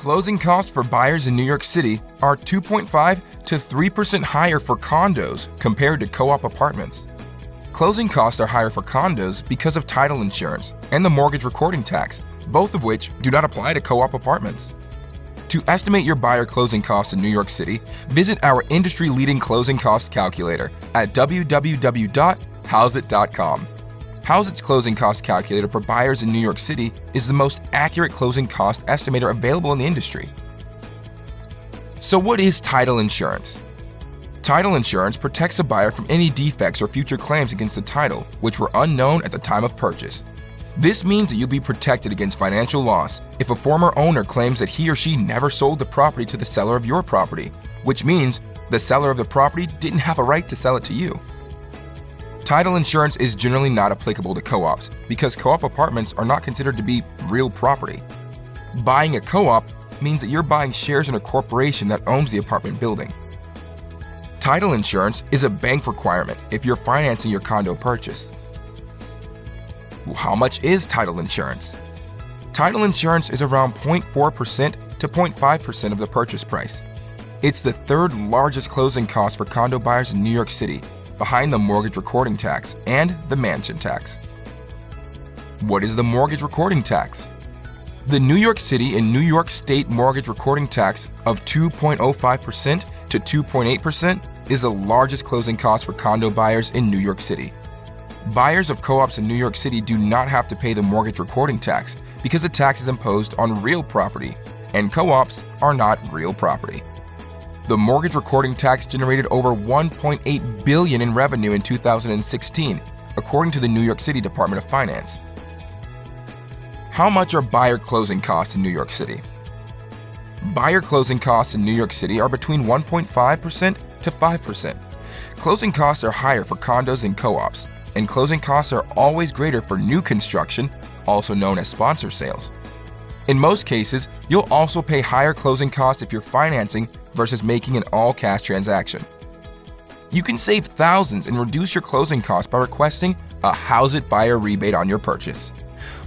Closing costs for buyers in New York City are 2.5 to 3% higher for condos compared to co-op apartments. Closing costs are higher for condos because of title insurance and the mortgage recording tax, both of which do not apply to co-op apartments. To estimate your buyer closing costs in New York City, visit our industry-leading closing cost calculator at www.hauseit.com. Hauseit's closing cost calculator for buyers in New York City is the most accurate closing cost estimator available in the industry. So what is title insurance? Title insurance protects a buyer from any defects or future claims against the title, which were unknown at the time of purchase. This means that you'll be protected against financial loss if a former owner claims that he or she never sold the property to the seller of your property, which means the seller of the property didn't have a right to sell it to you. Title insurance is generally not applicable to co-ops because co-op apartments are not considered to be real property. Buying a co-op means that you're buying shares in a corporation that owns the apartment building. Title insurance is a bank requirement if you're financing your condo purchase. How much is title insurance? Title insurance is around 0.4% to 0.5% of the purchase price. It's the third largest closing cost for condo buyers in New York City, behind the mortgage recording tax and the mansion tax. What is the mortgage recording tax? The New York City and New York State mortgage recording tax of 2.05% to 2.8% is the largest closing cost for condo buyers in New York City. Buyers of co-ops in New York City do not have to pay the mortgage recording tax because the tax is imposed on real property, and co-ops are not real property. The mortgage recording tax generated over $1.8 billion in revenue in 2016, according to the New York City Department of Finance. How much are buyer closing costs in New York City? Buyer closing costs in New York City are between 1.5% to 5%. Closing costs are higher for condos and co-ops, and closing costs are always greater for new construction, also known as sponsor sales. In most cases, you'll also pay higher closing costs if you're financing versus making an all-cash transaction. You can save thousands and reduce your closing costs by requesting a Hauseit buyer rebate on your purchase.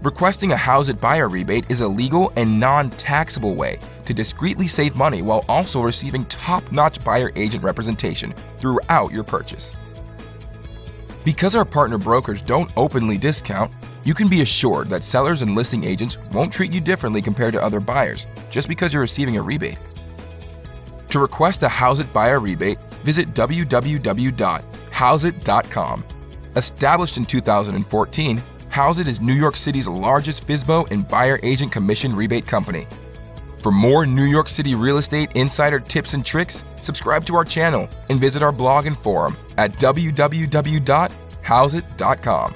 Requesting a Hauseit buyer rebate is a legal and non-taxable way to discreetly save money while also receiving top-notch buyer agent representation throughout your purchase. Because our partner brokers don't openly discount, you can be assured that sellers and listing agents won't treat you differently compared to other buyers just because you're receiving a rebate. To request a Hauseit buyer rebate, visit www.hauseit.com. Established in 2014, Hauseit is New York City's largest FSBO and buyer agent commission rebate company. For more New York City real estate insider tips and tricks, subscribe to our channel and visit our blog and forum at www.hauseit.com.